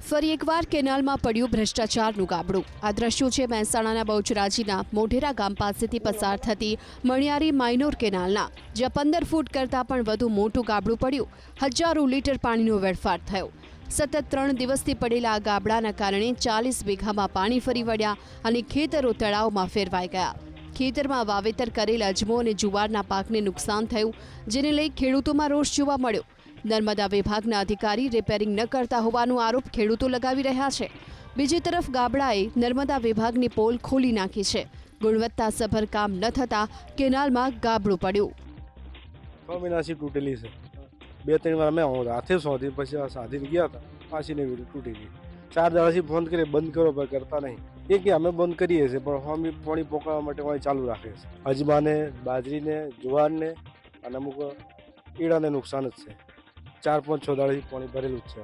ફરી એકવાર કેનાલમાં પડ્યું ભ્રષ્ટાચારનું ગાબડું। આ દ્રશ્યો છે મહેસાણાના બહુચરાજીના મોઢેરા ગામ પાસેથી પસાર થતી મણિયારી માઇનોર કેનાલના, જ્યાં 15 ફૂટ કરતાં પણ વધુ મોટું ગાબડું પડ્યું। હજારો લીટર પાણીનો વેડફાટ થયો। સતત 3 દિવસથી પડેલા આ ગાબડાના કારણે 40 વીઘામાં પાણી ફરી વળ્યા અને ખેતરો તળાવમાં ફેરવાઈ ગયા। ખેતરમાં વાવેતર કરેલ અજમો અને જુવારના પાકને નુકસાન થયું, જેને લઈ ખેડૂતોમાં રોષ જોવા મળ્યો। નર્મદા વિભાગના અધિકારી રિપેરિંગ ન કરતા હોવાનો આરોપ ખેડૂતો લગાવી રહ્યા છે। બીજી તરફ ગાબડાએ નર્મદા વિભાગની પોલ ખોલી નાખી છે। ગુણવત્તાસભર કામ ન થતા કેનાલમાં ગાબડું પડ્યું। 6 મહિનાથી તૂટેલી છે। 2-3 વાર અમે હાથે શોધી, પછી સાધીને ગયા હતા, પાછી ને તૂટી ગઈ। 4 દાડાથી ફોન કરી બંધ કરો, પણ કરતા નહીં। એ કે અમે બંધ કરીએ છીએ, પણ અમે પાણી પોકાવવા માટે પાણી ચાલુ રાખે છે। અજમાને, બાજરીને, જુવારને અને અમુક ઈડાને નુકસાન જ છે। 4-5-6 દાડાથી પાણી ભરેલું જ છે।